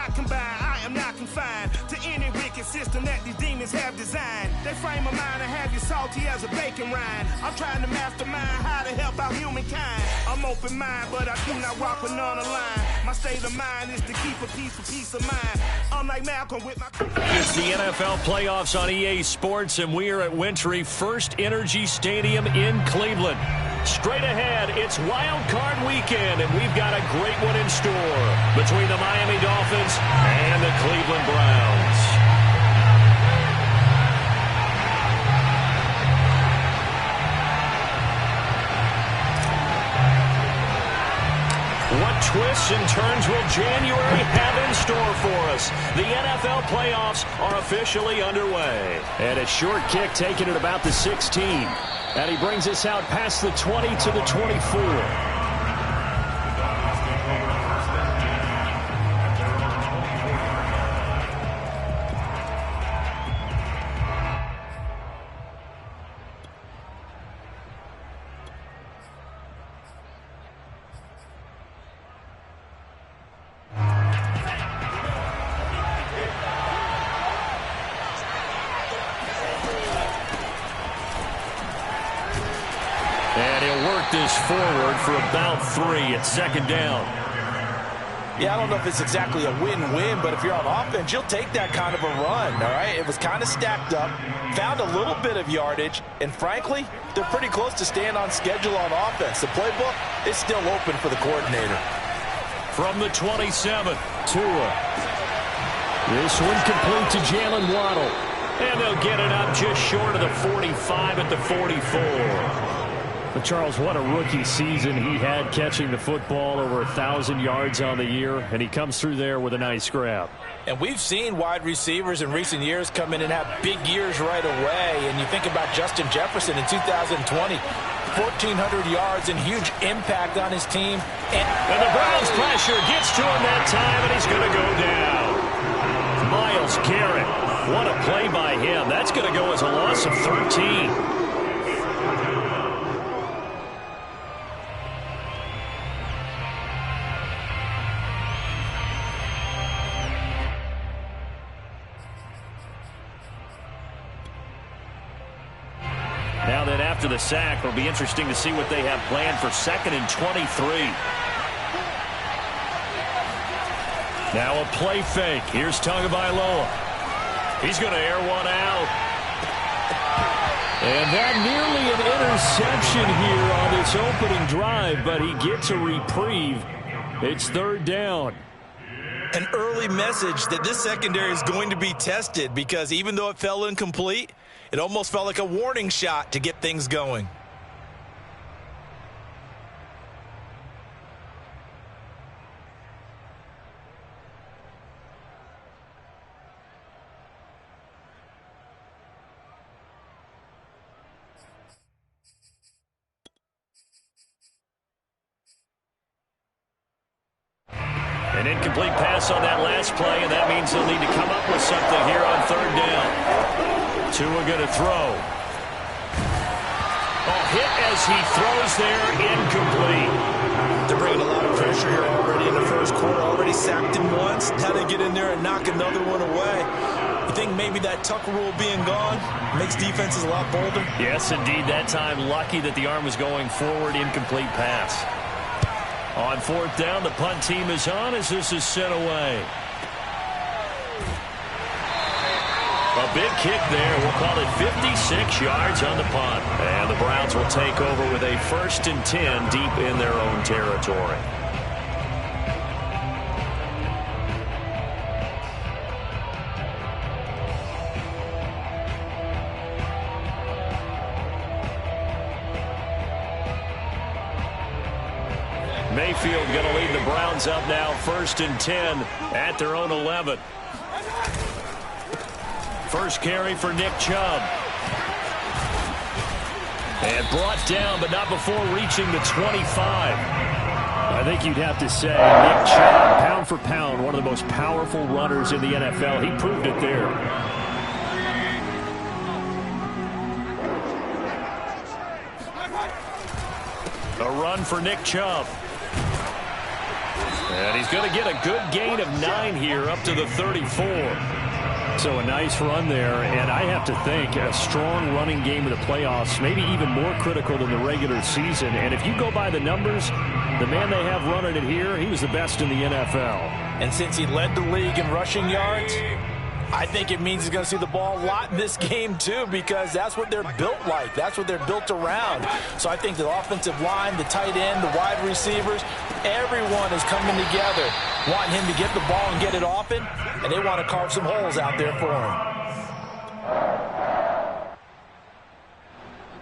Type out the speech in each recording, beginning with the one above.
not combined. I am not confined to any wicked system that these demons have designed. They frame a mind and have you salty as a bacon rind. I'm trying to mastermind how to help out humankind. I'm open mind, but I do not walk with none aligned. My state of mind is to keep a peace of mind. I'm like Malcolm with my... It's the NFL playoffs on EA Sports, and we are at Wintry First Energy Stadium in Cleveland. Straight ahead, it's Wild Card Weekend, and we've got a great one in store between the Miami Dolphins and the Cleveland Browns. What twists and turns will January have in store for us? The NFL playoffs are officially underway. And a short kick taken at about the 16. And he brings us out past the 20 to the 24. This forward for about 3 at second down. Yeah, I don't know if it's exactly a win-win, but if you're on offense, you'll take that kind of a run, all right? It was kind of stacked up, found a little bit of yardage, and frankly, they're pretty close to staying on schedule on offense. The playbook is still open for the coordinator. From the 27, Tua. This one complete to Jalen Waddle. And they'll get it up just short of the 45 at the 44. But Charles, what a rookie season he had, catching the football over 1,000 yards on the year, and he comes through there with a nice grab. And we've seen wide receivers in recent years come in and have big years right away. And you think about Justin Jefferson in 2020, 1,400 yards and huge impact on his team. And the Browns pressure gets to him that time, and he's going to go down. Myles Garrett, what a play by him. That's going to go as a loss of 13. Now that after the sack, it'll be interesting to see what they have planned for 2nd and 23. Now a play fake. Here's Tagovailoa. He's going to air one out. And that nearly an interception here on this opening drive, but he gets a reprieve. It's 3rd down. An early message that this secondary is going to be tested, because even though it fell incomplete, it almost felt like a warning shot to get things going. An incomplete pass on that last play, and that means they'll need to come up with something here on 3rd down. Tua going to throw. Hit as he throws there, incomplete. They're bringing a lot of pressure here already in the first quarter. Already sacked him once. How to get in there and knock another one away. You think maybe that Tucker rule being gone makes defenses a lot bolder? Yes, indeed. That time, lucky that the arm was going forward. Incomplete pass. On 4th down, the punt team is on as this is sent away. A big kick there. We'll call it 56 yards on the punt. And the Browns will take over with a 1st and 10 deep in their own territory. Mayfield going to lead the Browns up now, 1st and 10 at their own 11. First carry for Nick Chubb. And brought down, but not before reaching the 25. I think you'd have to say Nick Chubb, pound for pound, one of the most powerful runners in the NFL. He proved it there. A run for Nick Chubb. And he's going to get a good gain of 9 here up to the 34. So a nice run there, and I have to think a strong running game in the playoffs, maybe even more critical than the regular season. And if you go by the numbers, the man they have running it here, he was the best in the NFL. And since he led the league in rushing yards, I think it means he's going to see the ball a lot in this game, too, because that's what they're built like. That's what they're built around. So I think the offensive line, the tight end, the wide receivers, everyone is coming together, wanting him to get the ball and get it often, and they want to carve some holes out there for him.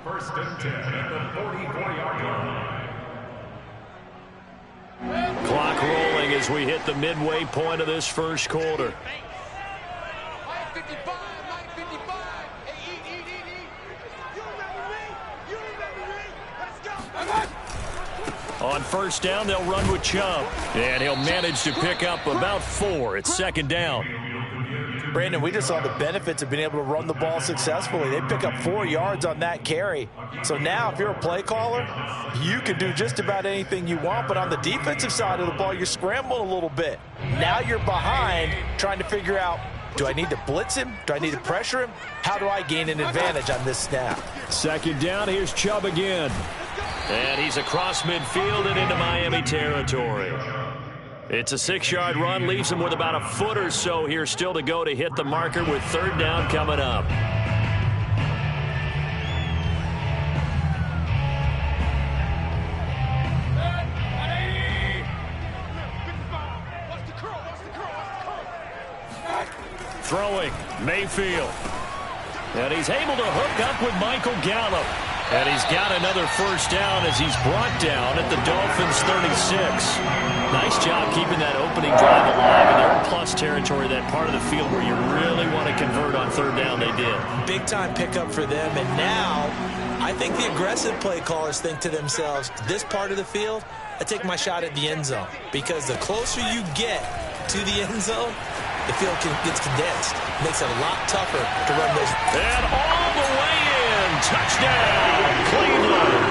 First and 10 at the 44-yard line. Clock rolling as we hit the midway point of this first quarter. On first down, they'll run with Chubb. And he'll manage to pick up about 4. It's second down. Brandon, we just saw the benefits of being able to run the ball successfully. They pick up 4 yards on that carry. So now if you're a play caller, you can do just about anything you want. But on the defensive side of the ball, you're scrambling a little bit. Now you're behind trying to figure out, do I need to blitz him? Do I need to pressure him? How do I gain an advantage on this snap? Second down, here's Chubb again. And he's across midfield and into Miami territory. It's a 6-yard run, leaves him with about a foot or so here still to go to hit the marker with third down coming up. Throwing, Mayfield. And he's able to hook up with Michael Gallup. And he's got another first down as he's brought down at the Dolphins' 36. Nice job keeping that opening drive alive. And they're in plus territory, that part of the field where you really want to convert on third down. They did. Big-time pickup for them. And now I think the aggressive play callers think to themselves, this part of the field, I take my shot at the end zone. Because the closer you get to the end zone, the field gets condensed. Makes it a lot tougher to run those. And all the way in. Touchdown, Cleveland.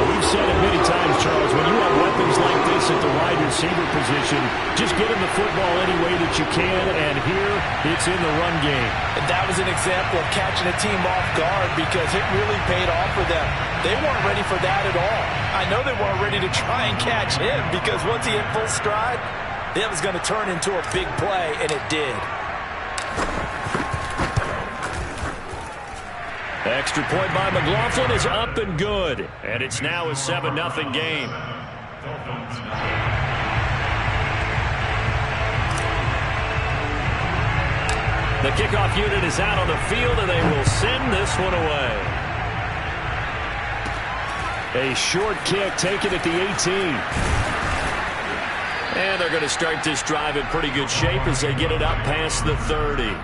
We've said it many times, Charles, when you have weapons like this at the wide receiver position, just get him the football any way that you can, and here it's in the run game. And that was an example of catching a team off guard because it really paid off for them. They weren't ready for that at all. I know they weren't ready to try and catch him because once he hit full stride, that was going to turn into a big play, and it did. Extra point by McLaughlin is up and good. And it's now a 7-0 game. The kickoff unit is out on the field, and they will send this one away. A short kick taken at the 18. And they're going to start this drive in pretty good shape as they get it up past the 30.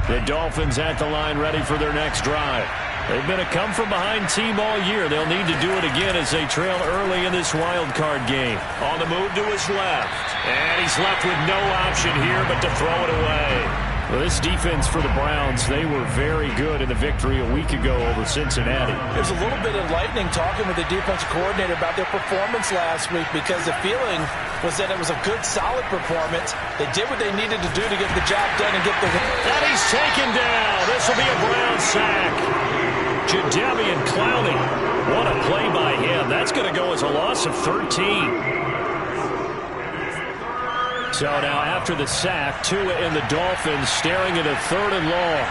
The Dolphins at the line ready for their next drive. They've been a come-from-behind team all year. They'll need to do it again as they trail early in this wild card game. On the move to his left. And he's left with no option here but to throw it away. Well, this defense for the Browns, they were very good in the victory a week ago over Cincinnati. There's a little bit of lightning talking with the defensive coordinator about their performance last week because the feeling was that it was a good, solid performance. They did what they needed to do to get the job done and get the win. And he's taken down. This will be a Brown sack. Jadeveon Clowney. What a play by him. That's going to go as a loss of 13. So now after the sack, Tua and the Dolphins staring at a 3rd and long.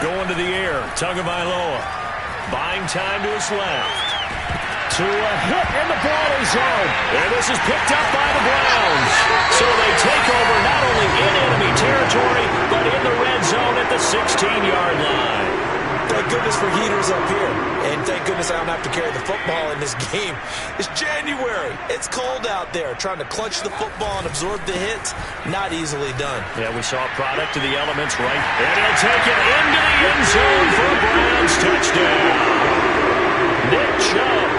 Going to the air, Tagovailoa. Buying time to his left. Tua hit, and the ball is out. And this is picked up by the Browns. So they take over not only in enemy territory, but in the red zone at the 16-yard line. Thank goodness for heaters up here. And thank goodness I don't have to carry the football in this game. It's January. It's cold out there. Trying to clutch the football and absorb the hits, not easily done. Yeah, we saw a product of the elements right. And he'll take it into the end zone for a Browns touchdown. Chubb.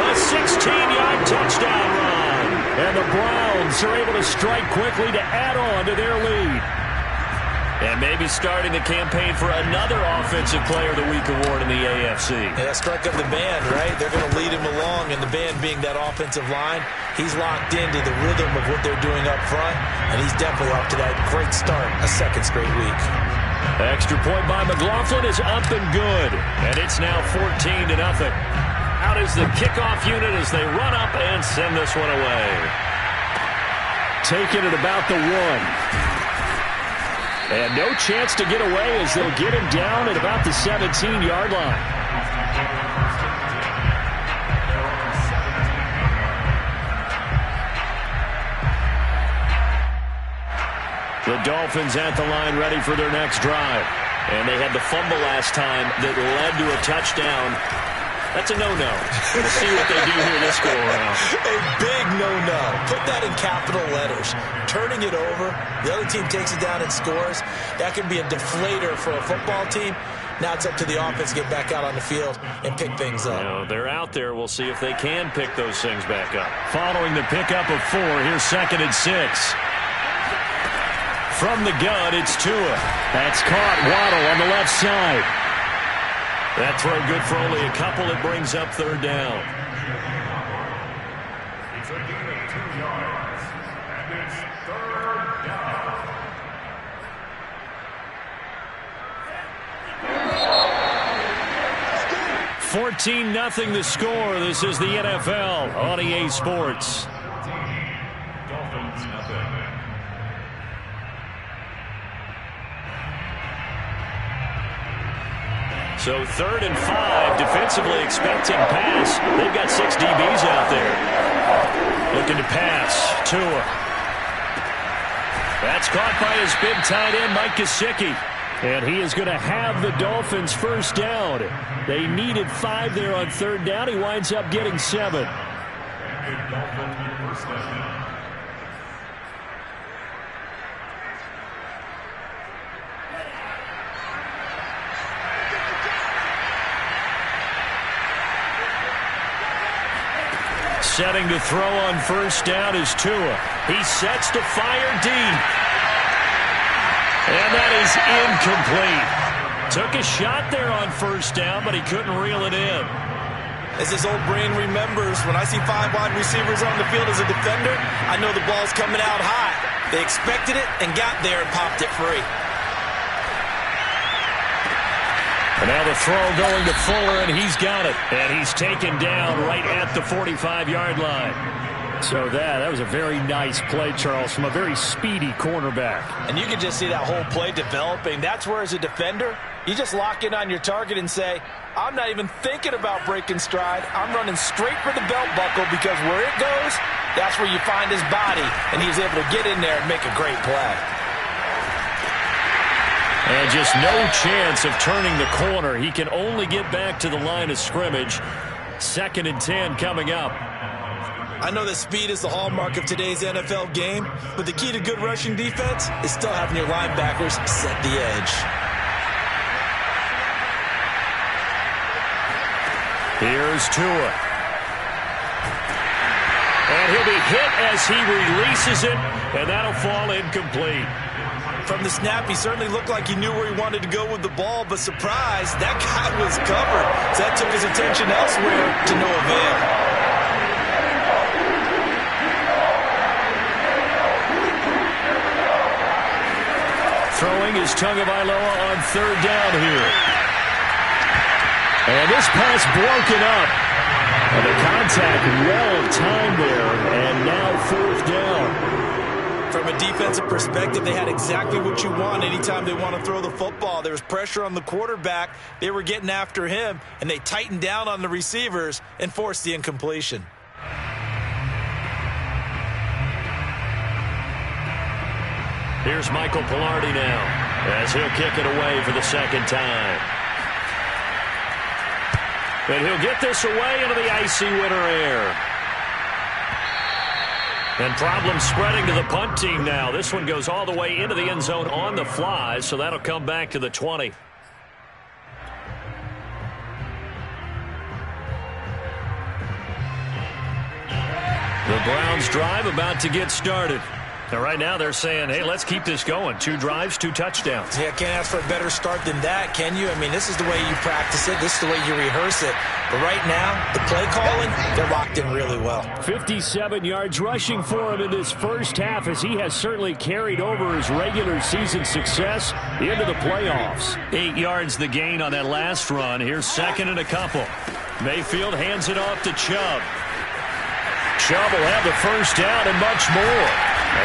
A 16-yard touchdown run. And the Browns are able to strike quickly to add on to their lead. And maybe starting the campaign for another Offensive Player of the Week award in the AFC. Yeah, strike of the band, right? They're going to lead him along, and the band being that offensive line, he's locked into the rhythm of what they're doing up front, and he's definitely off to that great start, a second straight week. Extra point by McLaughlin is up and good, and it's now 14-0. Out is the kickoff unit as they run up and send this one away. Taking it about the 1. And no chance to get away as they'll get him down at about the 17-yard line. The Dolphins at the line ready for their next drive. And they had the fumble last time that led to a touchdown. That's a no-no. We'll see what they do here this go-around. A big no-no. Put that in capital letters. Turning it over, the other team takes it down and scores. That can be a deflator for a football team. Now it's up to the offense to get back out on the field and pick things up. You know, they're out there. We'll see if they can pick those things back up. Following the pickup of 4, here's 2nd and 6. From the gun, it's Tua. That's caught. Waddle on the left side. That throw good for only a couple. It brings up 3rd down. It's a gain of 2 yards, and it's 3rd down. 14-0 the score. This is the NFL on EA Sports. Dolphins, nothing. So 3rd and 5, defensively expecting pass. They've got 6 DBs out there. Looking to pass. Tua. That's caught by his big tight end, Mike Gesicki. And he is going to have the Dolphins first down. They needed 5 there on 3rd down. He winds up getting 7. Dolphins first down. Setting to throw on first down is Tua. He sets to fire deep. And that is incomplete. Took a shot there on first down, but he couldn't reel it in. As his old brain remembers, when I see 5 wide receivers on the field as a defender, I know the ball's coming out high. They expected it and got there and popped it free. And now the throw going to Fuller, and he's got it. And he's taken down right at the 45-yard line. So that was a very nice play, Charles, from a very speedy cornerback. And you can just see that whole play developing. That's where, as a defender, you just lock in on your target and say, I'm not even thinking about breaking stride. I'm running straight for the belt buckle, because where it goes, that's where you find his body. And he was able to get in there and make a great play. And just no chance of turning the corner. He can only get back to the line of scrimmage. 2nd and 10 coming up. I know that speed is the hallmark of today's NFL game, but the key to good rushing defense is still having your linebackers set the edge. Here's Tua. And he'll be hit as he releases it, and that'll fall incomplete. From the snap, he certainly looked like he knew where he wanted to go with the ball, but surprise, that guy was covered. So that took his attention elsewhere to no avail. Throwing is Tagovailoa on 3rd down here. And this pass broken up. And the contact well timed there, and now 4th down. From a defensive perspective, they had exactly what you want anytime they want to throw the football. There was pressure on the quarterback. They were getting after him, and they tightened down on the receivers and forced the incompletion. Here's Michael Palardy now, as he'll kick it away for the 2nd time. And he'll get this away into the icy winter air. And problems spreading to the punt team now. This one goes all the way into the end zone on the fly, so that'll come back to the 20. The Browns drive about to get started. Now, right now they're saying, hey, let's keep this going. 2 drives, 2 touchdowns. Yeah, can't ask for a better start than that, can you? I mean, this is the way you practice it. This is the way you rehearse it. But right now, the play calling, they're locked in really well. 57 yards rushing for him in this first half, as he has certainly carried over his regular season success into the playoffs. 8 yards the gain on that last run. Here's second and a couple. Mayfield hands it off to Chubb. Chubb will have the first down and much more.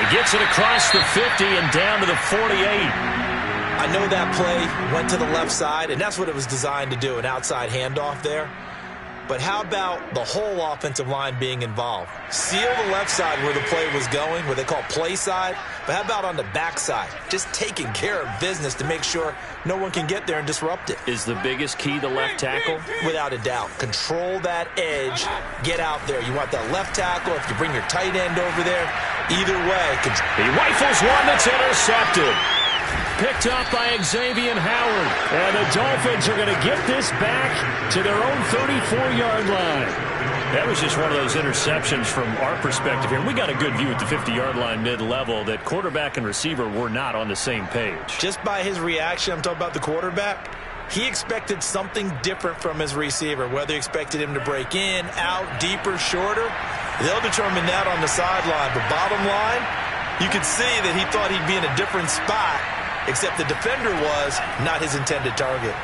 He gets it across the 50 and down to the 48. I know that play went to the left side, and that's what it was designed to do, an outside handoff there. But how about the whole offensive line being involved? Seal the left side where the play was going, what they call play side. But how about on the back side? Just taking care of business to make sure no one can get there and disrupt it. Is the biggest key the left tackle? Without a doubt. Control that edge. Get out there. You want that left tackle. If you bring your tight end over there, either way. He rifles one that's intercepted. Picked up by Xavier Howard. And the Dolphins are going to get this back to their own 34-yard line. That was just one of those interceptions from our perspective here. We got a good view at the 50-yard line mid-level that quarterback and receiver were not on the same page. Just by his reaction, I'm talking about the quarterback, he expected something different from his receiver, whether he expected him to break in, out, deeper, shorter. They'll determine that on the sideline. But bottom line, you could see that he thought he'd be in a different spot, except the defender was not his intended target.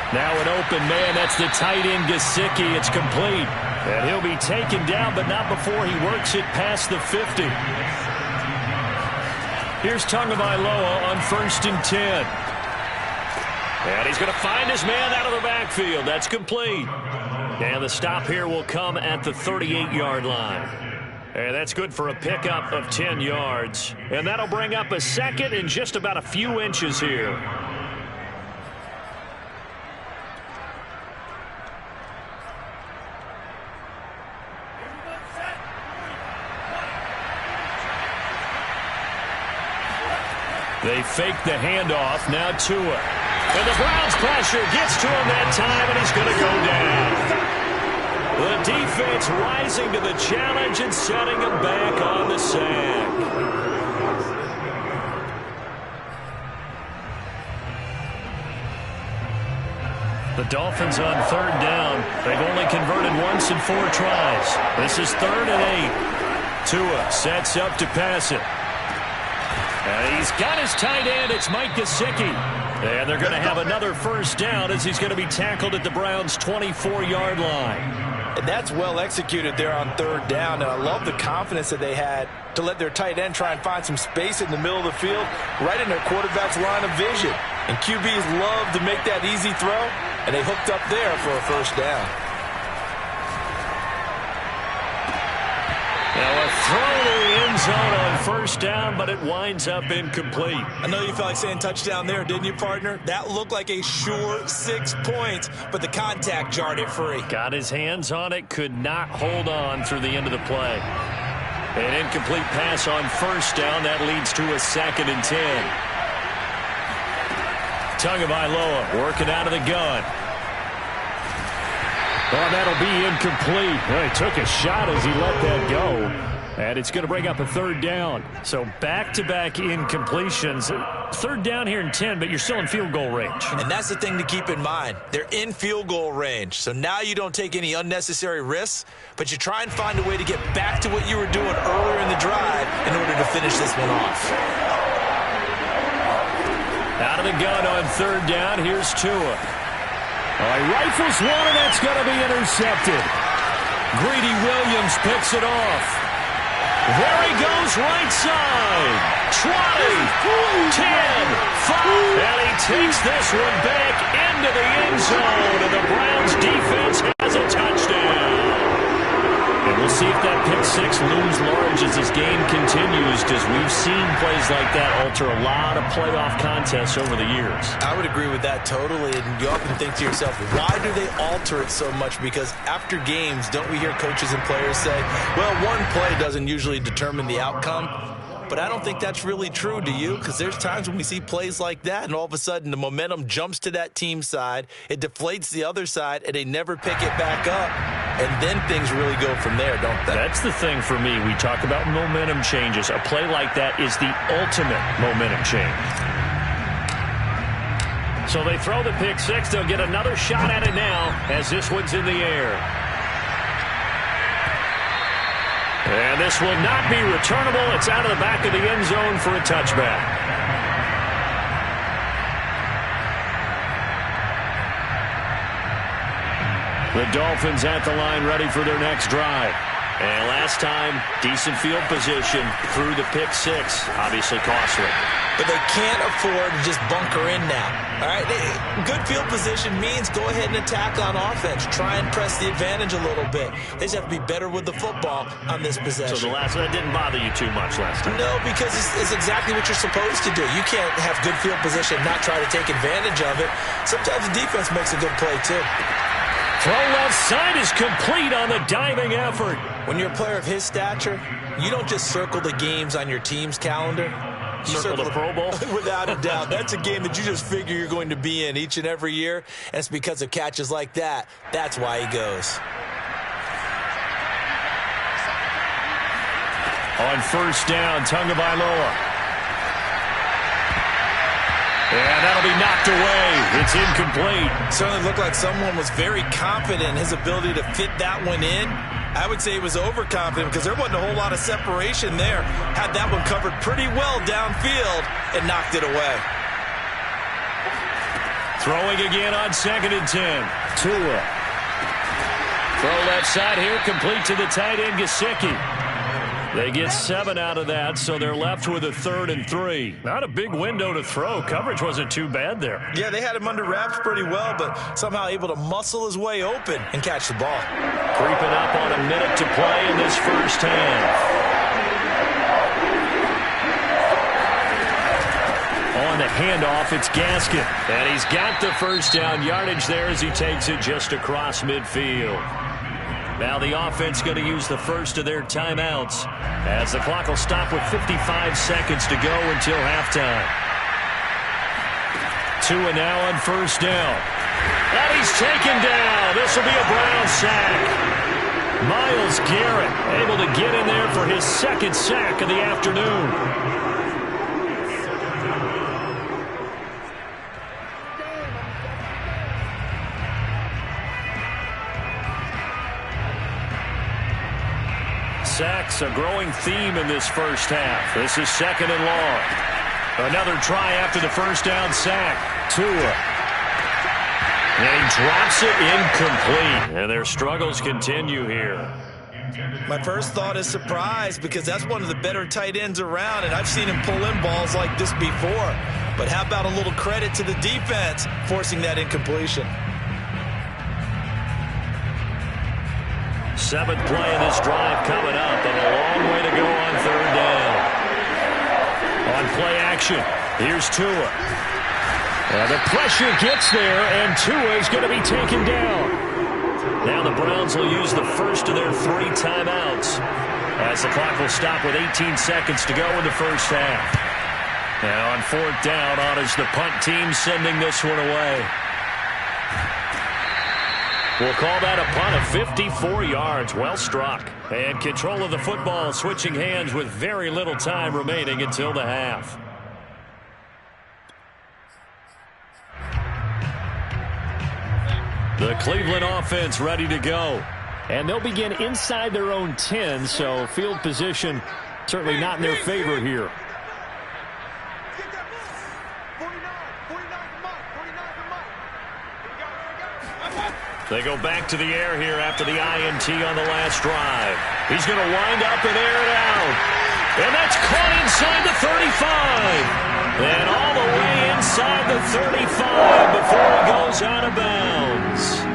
Now an open man. That's the tight end, Gesicki. It's complete. And he'll be taken down, but not before he works it past the 50. Here's Tagovailoa on 1st and 10. And he's going to find his man out of the backfield. That's complete. And the stop here will come at the 38-yard line. And that's good for a pickup of 10 yards. And that'll bring up a second and just about a few inches here. They fake the handoff. Now Tua. And the Browns pressure gets to him that time, and he's going to go down. The defense rising to the challenge and setting him back on the sack. The Dolphins on 3rd down. They've only converted once in 4 tries. This is 3rd and 8. Tua sets up to pass it. And he's got his tight end. It's Mike Gesicki. And they're going to have another first down as he's going to be tackled at the Browns' 24-yard line. And that's well executed there on 3rd down. And I love the confidence that they had to let their tight end try and find some space in the middle of the field, right in their quarterback's line of vision. And QBs love to make that easy throw, and they hooked up there for a first down. Now a throw to the end zone on 1st down, but it winds up incomplete. I know you felt like saying touchdown there, didn't you, partner? That looked like a sure 6 points, but the contact jarred it free. Got his hands on it, could not hold on through the end of the play. An incomplete pass on 1st down. That leads to a 2nd and 10. Tagovailoa working out of the gun. Oh, that'll be incomplete. Well, he took a shot as he let that go. And it's going to bring up a 3rd down. So back-to-back incompletions. 3rd down here in 10, but you're still in field goal range. And that's the thing to keep in mind. They're in field goal range. So now you don't take any unnecessary risks, but you try and find a way to get back to what you were doing earlier in the drive in order to finish this one off. Out of the gun on 3rd down. Here's Tua. He rifles one, and that's going to be intercepted. Greedy Williams picks it off. There he goes right side. 20, 10, 5. And he takes this one back into the end zone. And the Browns defense has a touchdown. And we'll see if that pick 6 looms large as this game continues, because we've seen plays like that alter a lot of playoff contests over the years. I would agree with that totally. And you often think to yourself, why do they alter it so much? Because after games, don't we hear coaches and players say, well, one play doesn't usually determine the outcome. But I don't think that's really true, do you? Because there's times when we see plays like that, and all of a sudden the momentum jumps to that team side, it deflates the other side, and they never pick it back up. and then things really go from there, don't they? That's the thing for me. We talk about momentum changes. A play like that is the ultimate momentum change. So they throw the pick six. They'll get another shot at it now as this one's in the air. And this will not be returnable. It's out of the back of the end zone for a touchback. The Dolphins at the line ready for their next drive. And last time, decent field position through the pick six. Obviously costly. But they can't afford to just bunker in now. All right, good field position means go ahead and attack on offense. Try and press the advantage a little bit. They just have to be better with the football on this possession. So that didn't bother you too much last time? No, because it's exactly what you're supposed to do. You can't have good field position and not try to take advantage of it. Sometimes the defense makes a good play, too. Throw left side is complete on the diving effort. When you're a player of his stature, you don't just circle the games on your team's calendar. You circle the Pro Bowl? Without a doubt. That's a game that you just figure you're going to be in each and every year. And it's because of catches like that. That's why he goes. On first down, Tagovailoa. And that'll be knocked away. It's incomplete. Certainly looked like someone was very confident in his ability to fit that one in. I would say he was overconfident because there wasn't a whole lot of separation there. Had that one covered pretty well downfield and knocked it away. Throwing again on 2nd and 10. Tua. Throw left side here, complete to the tight end, Gesicki. They get 7 out of that, so they're left with a 3rd and 3. Not a big window to throw. Coverage wasn't too bad there. Yeah, they had him under wraps pretty well, but somehow able to muscle his way open and catch the ball. Creeping up on a minute to play in this first half. On the handoff, it's Gaskin. And he's got the first down yardage there as he takes it just across midfield. Now the offense going to use the first of their timeouts as the clock will stop with 55 seconds to go until halftime. Tua now on first down. And he's taken down. This will be a Brown sack. Myles Garrett able to get in there for his 2nd sack of the afternoon. Sacks a growing theme in this first half. This is 2nd and long. Another try after the first down sack. Tua. And he drops it incomplete. And their struggles continue here. My first thought is surprise because that's one of the better tight ends around, and I've seen him pull in balls like this before. But how about a little credit to the defense forcing that incompletion? 7th play of this drive coming up, and a long way to go on 3rd down. On play action, here's Tua. And the pressure gets there, and Tua is going to be taken down. Now the Browns will use the first of their 3 timeouts as the clock will stop with 18 seconds to go in the first half. Now on 4th down, on is the punt team sending this one away. We'll call that a punt of 54 yards. Well struck. And control of the football switching hands with very little time remaining until the half. The Cleveland offense ready to go. And they'll begin inside their own 10, so field position certainly not in their favor here. They go back to the air here after the INT on the last drive. He's going to wind up and air it out. And that's caught inside the 35. And all the way inside the 35 before he goes out of bounds.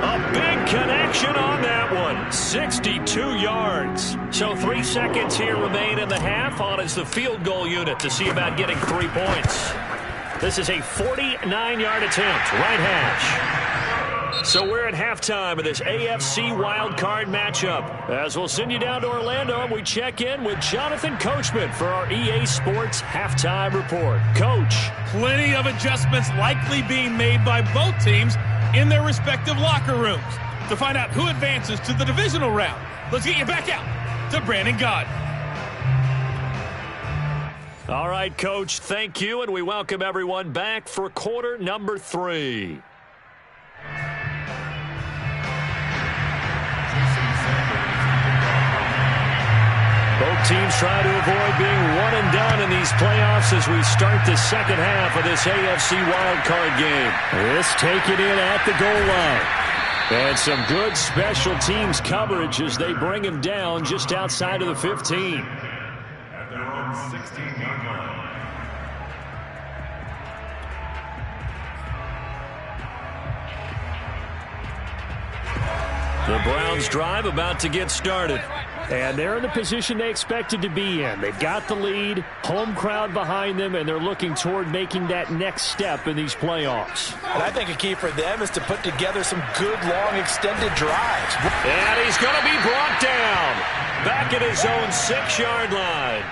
A big connection on that one. 62 yards. So 3 seconds here remain in the half. On is the field goal unit to see about getting 3 points. This is a 49-yard attempt. Right hash. So we're at halftime of this AFC wildcard matchup. As we'll send you down to Orlando, and we check in with Jonathan Coachman for our EA Sports Halftime Report. Coach. Plenty of adjustments likely being made by both teams in their respective locker rooms. to find out who advances to the divisional round. Let's get you back out to Brandon Gaudin. All right, Coach, thank you, and we welcome everyone back for quarter number 3. Both teams try to avoid being one and done in these playoffs as we start the second half of this AFC wildcard game. This taken in at the goal line. And some good special teams coverage as they bring him down just outside of the 15. At their own 16-yard line. The Browns drive about to get started. And they're in the position they expected to be in. They've got the lead, home crowd behind them, and they're looking toward making that next step in these playoffs. And I think a key for them is to put together some good, long, extended drives. And he's going to be brought down back at his own 6-yard line.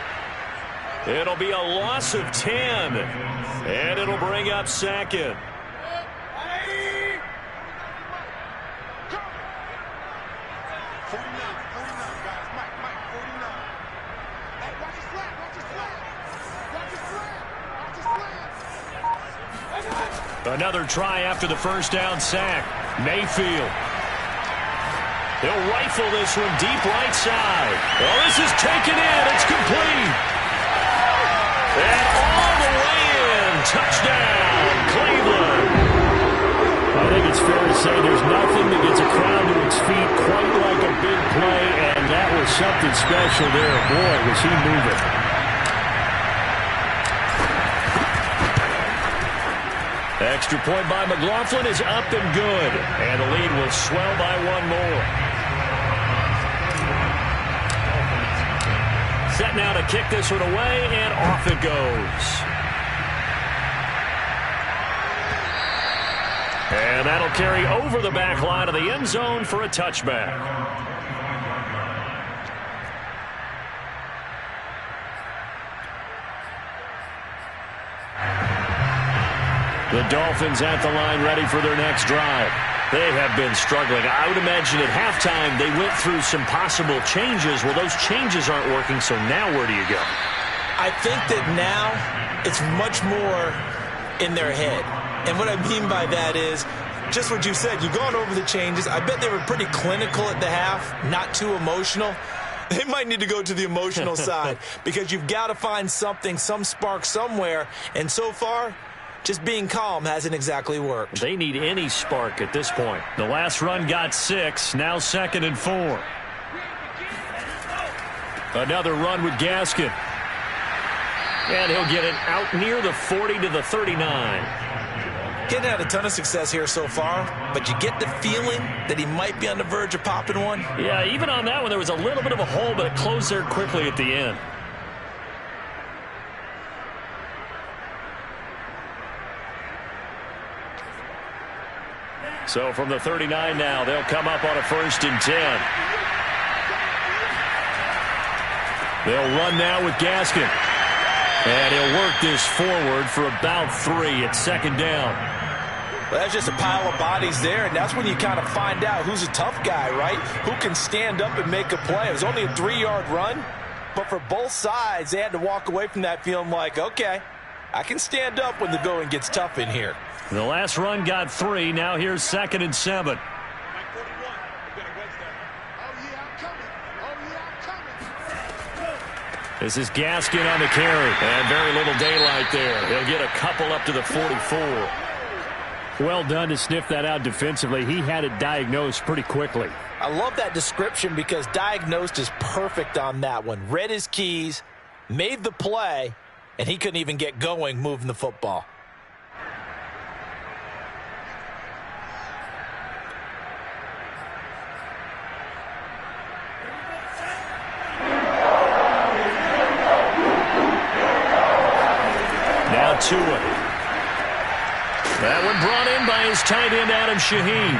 It'll be a loss of 10, and it'll bring up second. Another try after the first down sack. Mayfield. He'll rifle this one deep right side. Oh, this is taken in. It's complete. And all the way in. Touchdown, Cleveland. I think it's fair to say there's nothing that gets a crowd to its feet quite like a big play, and that was something special there. Boy, was he moving. Extra point by McLaughlin is up and good. And the lead will swell by one more. Set now to kick this one away, and off it goes. And that'll carry over the back line of the end zone for a touchback. The Dolphins at the line ready for their next drive. They have been struggling. I would imagine at halftime they went through some possible changes. Well, those changes aren't working, so now where do you go? I think that now it's much more in their head. And what I mean by that is just what you said. You've gone over the changes. I bet they were pretty clinical at the half, not too emotional. They might need to go to the emotional side because you've got to find something, some spark somewhere. And so far, just being calm hasn't exactly worked. They need any spark at this point. The last run got 6, now 2nd and 4. Another run with Gaskin. And he'll get it out near the 40 to the 39. Getting had a ton of success here so far, but you get the feeling that he might be on the verge of popping one. Yeah, even on that one, there was a little bit of a hole, but it closed there quickly at the end. So from the 39 now, they'll come up on a 1st and 10. They'll run now with Gaskin. And he'll work this forward for about 3 at 2nd down. Well, that's just a pile of bodies there, and that's when you kind of find out who's a tough guy, right? Who can stand up and make a play. It was only a 3-yard run, but for both sides, they had to walk away from that feeling like, okay, I can stand up when the going gets tough in here. The last run got 3. Now here's 2nd and 7. This is Gaskin on the carry. And very little daylight there. He'll get a couple up to the 44. Well done to sniff that out defensively. He had it diagnosed pretty quickly. I love that description because diagnosed is perfect on that one. Read his keys, made the play, and he couldn't even get going moving the football. To it. That one brought in by his tight end, Adam Shaheen.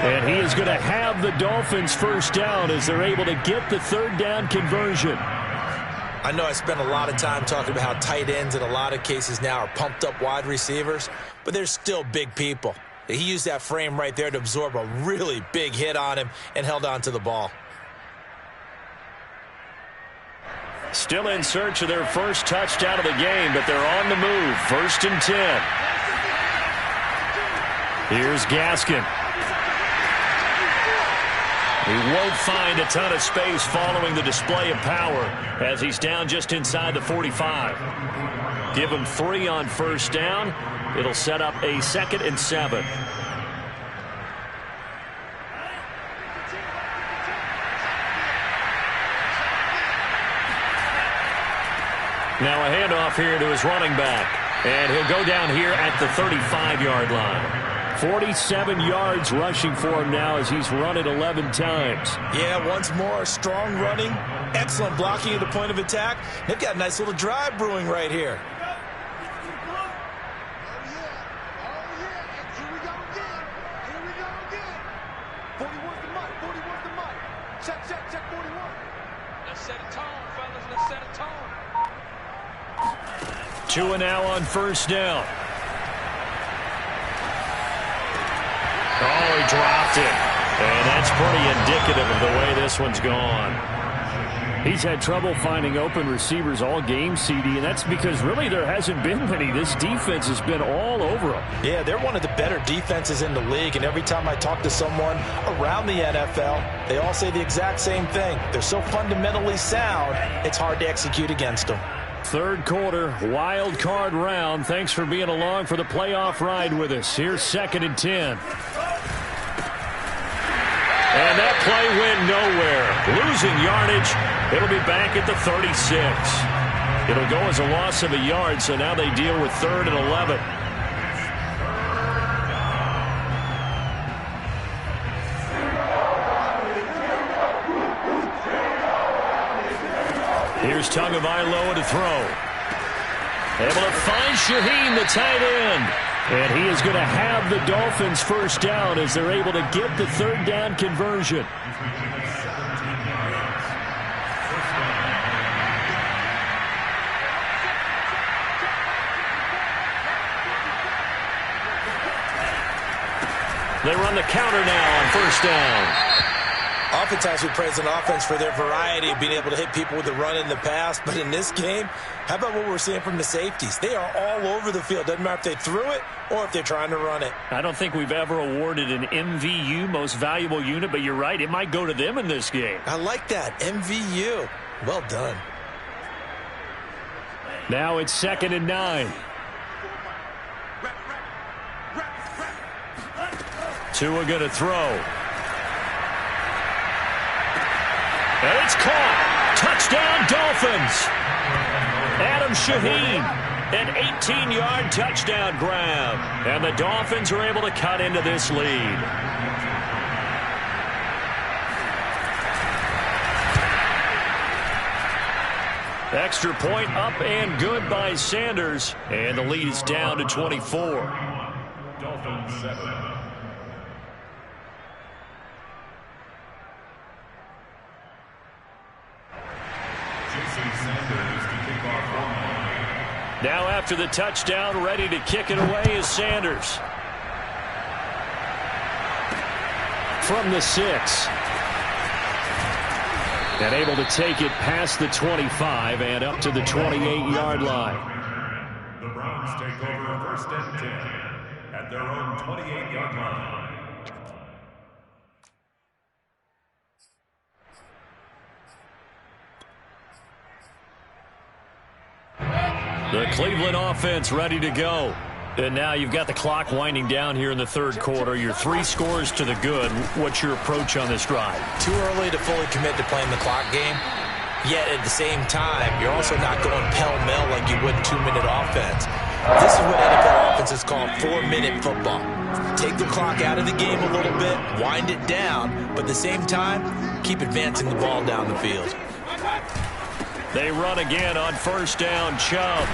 And he is going to have the Dolphins first down as they're able to get the 3rd down conversion. I know I spent a lot of time talking about how tight ends in a lot of cases now are pumped up wide receivers, but they're still big people. He used that frame right there to absorb a really big hit on him and held on to the ball. Still in search of their first touchdown of the game, but they're on the move. 1st and 10. Here's Gaskin. He won't find a ton of space following the display of power as he's down just inside the 45. Give him 3 on 1st down. It'll set up a 2nd and 7. Now a handoff here to his running back. And he'll go down here at the 35-yard line. 47 yards rushing for him now as he's run it 11 times. Yeah, once more, strong running, excellent blocking at the point of attack. They've got a nice little drive brewing right here. Tua now on 1st down. Oh, he dropped it. And that's pretty indicative of the way this one's gone. He's had trouble finding open receivers all game, CD, and that's because really there hasn't been many. This defense has been all over them. Yeah, they're one of the better defenses in the league, and every time I talk to someone around the NFL, they all say the exact same thing. They're so fundamentally sound, it's hard to execute against them. 3rd quarter, wild card round. Thanks for being along for the playoff ride with us. Here's 2nd and 10. And that play went nowhere. Losing yardage. It'll be back at the 36. It'll go as a loss of a yard, so now they deal with 3rd and 11. Here's Tagovailoa to throw. Able to find Shaheen, the tight end. And he is going to have the Dolphins 1st down as they're able to get the 3rd down conversion. They run the counter now on 1st down. Oftentimes we praise an offense for their variety of being able to hit people with the run in the pass, but in this game, how about what we're seeing from the safeties? They are all over the field. Doesn't matter if they threw it or if they're trying to run it. I don't think we've ever awarded an MVU, most valuable unit, but you're right, it might go to them in this game. I like that, MVU. Well done. Now it's 2nd and 9. Tua going to throw. And it's caught. Touchdown, Dolphins. Adam Shaheen, an 18-yard touchdown grab. And the Dolphins are able to cut into this lead. Extra point up and good by Sanders. And the lead is down to 24. Dolphins 7. Now after the touchdown, ready to kick it away is Sanders. From the 6. And able to take it past the 25 and up to the 28-yard line. The Browns take over 1st and 10 at their own 28-yard line. The Cleveland offense ready to go. And now you've got the clock winding down here in the 3rd quarter. You're 3 scores to the good. What's your approach on this drive? Too early to fully commit to playing the clock game. Yet at the same time, you're also not going pell-mell like you would 2-minute offense. This is what NFL offenses call 4-minute football. Take the clock out of the game a little bit, wind it down, but at the same time, keep advancing the ball down the field. They run again on 1st down, Chubb.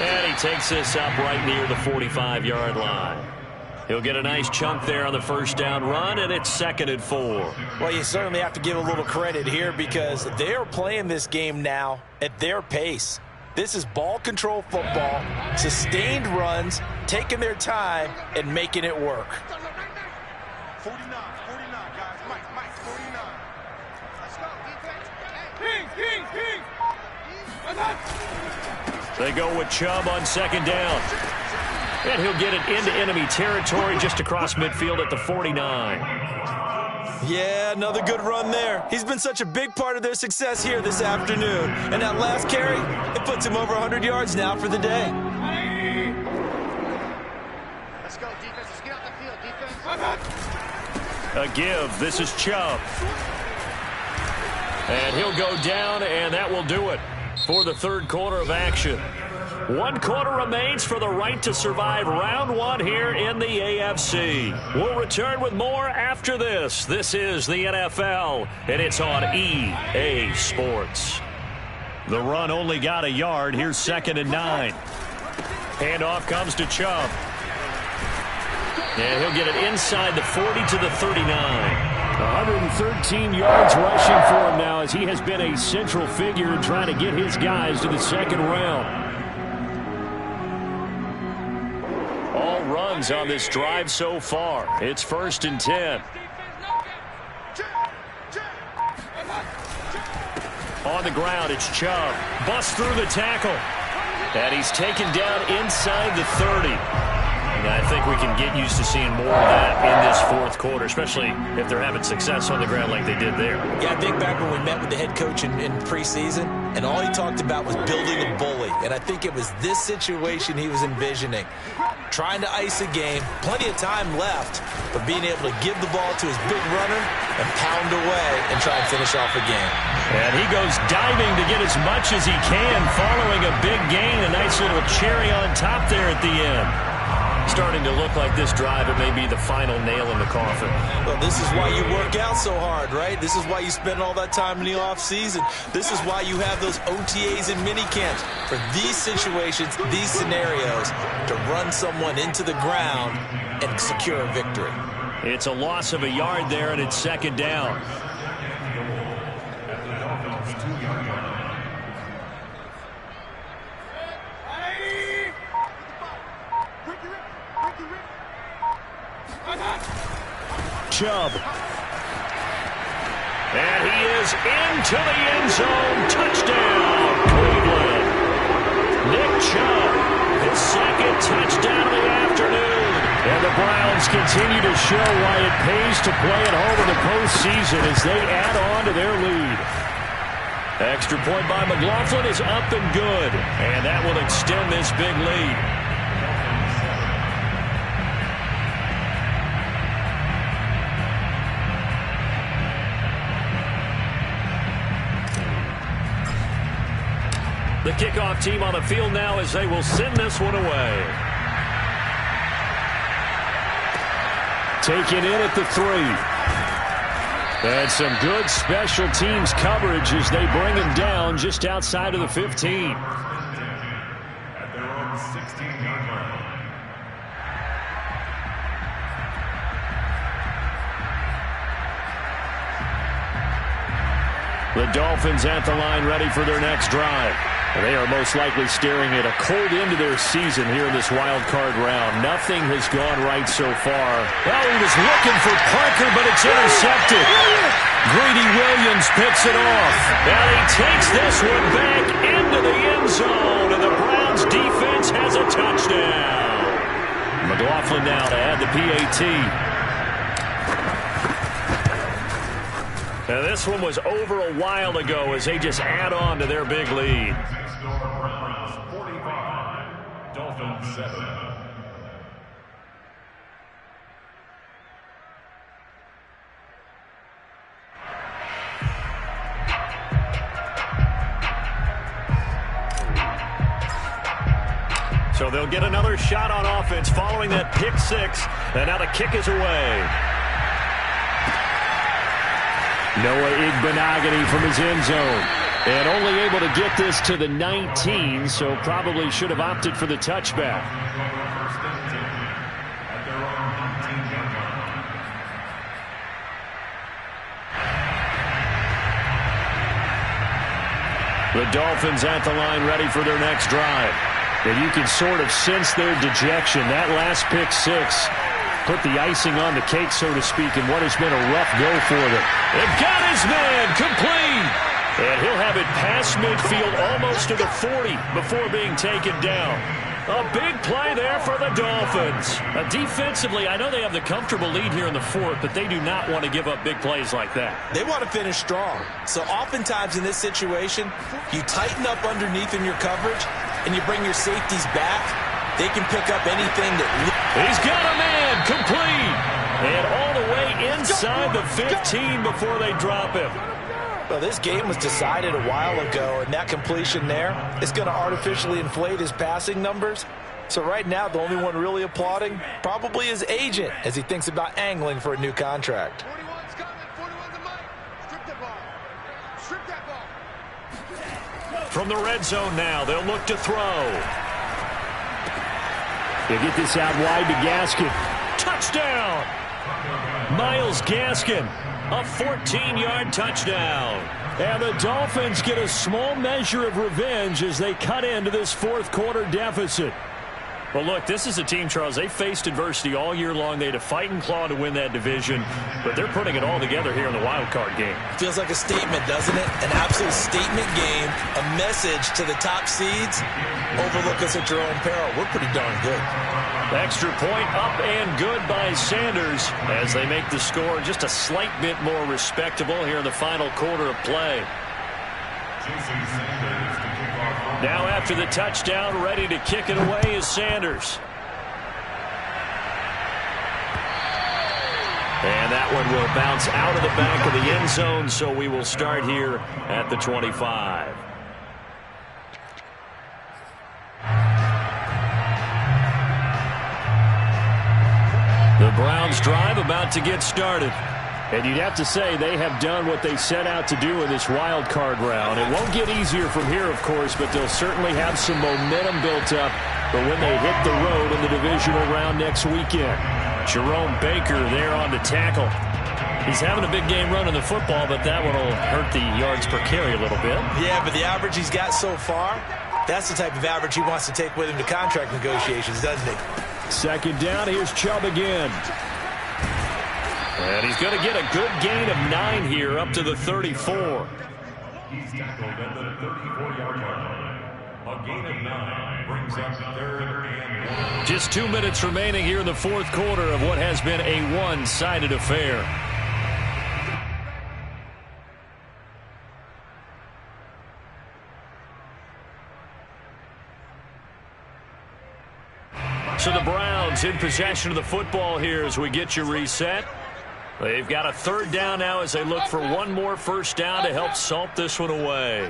And he takes this up right near the 45-yard line. He'll get a nice chunk there on the 1st down run, and it's 2nd and 4. Well, you certainly have to give a little credit here because they're playing this game now at their pace. This is ball control football, sustained runs, taking their time, and making it work. 49, guys. Mike, 49. Let's go, defense. They go with Chubb on second down. And he'll get it into enemy territory just across midfield at the 49. Yeah, another good run there. He's been such a big part of their success here this afternoon. And that last carry, it puts him over 100 yards now for the day. Let's go, defense. Let's get out the field, defense. A give. This is Chubb. And he'll go down, and that will do it for the third quarter of action. 1 quarter remains for the right to survive round 1 here in the AFC. We'll return with more after this. This is the NFL, and it's on EA Sports. The run only got a yard. Here's 2nd and 9. Handoff comes to Chubb. And he'll get it inside the 40 to the 39. 113 yards rushing for him now as he has been a central figure in trying to get his guys to the second round. All runs on this drive so far. It's 1st and 10. On the ground, it's Chubb. Busts through the tackle. And he's taken down inside the 30. And I think we can get used to seeing more of that in this fourth quarter, especially if they're having success on the ground like they did there. Yeah, I think back when we met with the head coach in preseason, and all he talked about was building a bully. And I think it was this situation he was envisioning. Trying to ice a game, plenty of time left, but being able to give the ball to his big runner and pound away and try and finish off a game. And he goes diving to get as much as he can, following a big gain. A nice little cherry on top there at the end. Starting to look like this drive, it may be the final nail in the coffin. Well, this is why you work out so hard, right? This is why you spend all that time in the offseason. This is why you have those OTAs and minicamps for these situations, these scenarios, to run someone into the ground and secure a victory. It's a loss of a yard there, and it's 2nd down. Chubb. And he is into the end zone. Touchdown, Cleveland. Nick Chubb, his 2nd touchdown of the afternoon. And the Browns continue to show why it pays to play at home in the postseason as they add on to their lead. Extra point by McLaughlin is up and good. And that will extend this big lead. The kickoff team on the field now as they will send this one away. Taken in at the 3. And some good special teams coverage as they bring him down just outside of the 15. At their own 16-yard line. The Dolphins at the line ready for their next drive. They are most likely staring at a cold end to their season here in this wild card round. Nothing has gone right so far. Well, he was looking for Parker, but it's intercepted. Greedy Williams picks it off. Now he takes this one back into the end zone, and the Browns defense has a touchdown. McLaughlin now to add the PAT. Now this one was over a while ago as they just add on to their big lead. Browns 45, Dolphins 7. So they'll get another shot on offense following that pick 6, and now the kick is away. Noah Igbenogany from his end zone. And only able to get this to the 19, so probably should have opted for the touchback. The Dolphins at the line ready for their next drive. And you can sort of sense their dejection. That last pick six put the icing on the cake, so to speak, in what has been a rough go for them. It got his man complete. And he'll have it past midfield almost to the 40 before being taken down. A big play there for the Dolphins. Defensively, I know they have the comfortable lead here in the fourth, but they do not want to give up big plays like that. They want to finish strong. So oftentimes in this situation, you tighten up underneath in your coverage, and you bring your safeties back. They can pick up anything that... He's got a man complete. And all the way inside the 15 before they drop him. Well, this game was decided a while ago, and that completion there is going to artificially inflate his passing numbers. So right now, the only one really applauding probably his agent as he thinks about angling for a new contract. 41's coming. 41's the mic. Strip that ball. Strip that ball. From the red zone now, they'll look to throw. They get this out wide to Gaskin. Touchdown! Myles Gaskin. A 14-yard touchdown. And the Dolphins get a small measure of revenge as they cut into this fourth quarter deficit. Well, look, this is a team, Charles, they faced adversity all year long. They had to fight and claw to win that division, but they're putting it all together here in the wild card game. Feels like a statement, doesn't it? An absolute statement game, a message to the top seeds. Overlook us at your own peril. We're pretty darn good. Extra point up and good by Sanders as they make the score just a slight bit more respectable here in the final quarter of play. Now after the touchdown, ready to kick it away is Sanders. And that one will bounce out of the back of the end zone, so we will start here at the 25. The Browns drive about to get started. And you'd have to say they have done what they set out to do in this wild card round. It won't get easier from here, of course, but they'll certainly have some momentum built up for when they hit the road in the divisional round next weekend. Jerome Baker there on the tackle. He's having a big game running the football, but that one will hurt the yards per carry a little bit. Yeah, but the average he's got so far, that's the type of average he wants to take with him to contract negotiations, doesn't he? Second down, here's Chubb again. And he's going to get a good gain of 9 here up to the 34. He's tackled at the 34-yard line. A gain of 9 brings up 3rd and 1. Just 2 minutes remaining here in the fourth quarter of what has been a one-sided affair. So the Browns in possession of the football here as we get you reset. They've got a third down now as they look for one more first down to help salt this one away.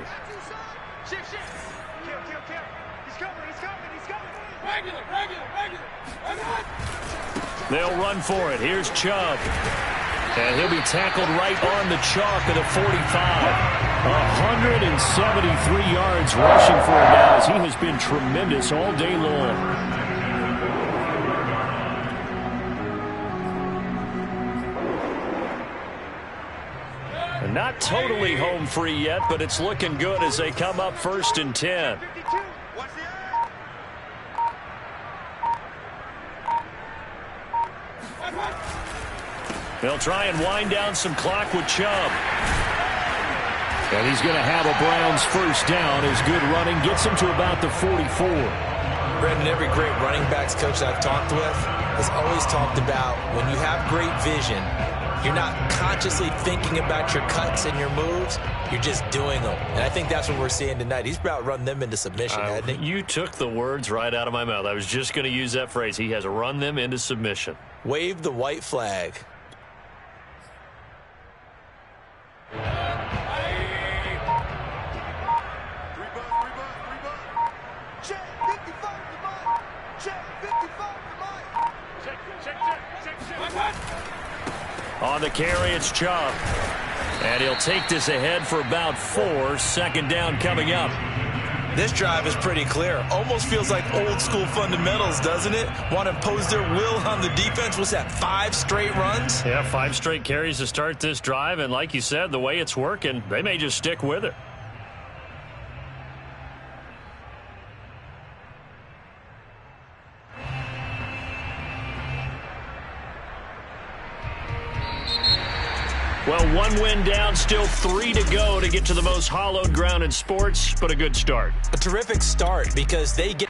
They'll run for it. Here's Chubb. And he'll be tackled right on the chalk of the 45. 173 yards rushing for him now as he has been tremendous all day long. Not totally home free yet, but it's looking good as they come up 1st and 10. They'll try and wind down some clock with Chubb. And he's going to have a Browns first down as good running gets him to about the 44. Brendan, every great running backs coach I've talked with has always talked about when you have great vision, you're not consciously thinking about your cuts and your moves. You're just doing them. And I think that's what we're seeing tonight. He's about run them into submission, hasn't he? You took the words right out of my mouth. I was just going to use that phrase. He has run them into submission. Wave the white flag. On the carry, it's Chubb. And he'll take this ahead for about 4. Second down coming up. This drive is pretty clear. Almost feels like old school fundamentals, doesn't it? Want to impose their will on the defense. What's that, 5 straight runs? Yeah, 5 straight carries to start this drive. And like you said, the way it's working, they may just stick with it. One win down, still 3 to go to get to the most hallowed ground in sports, but a good start. A terrific start because they get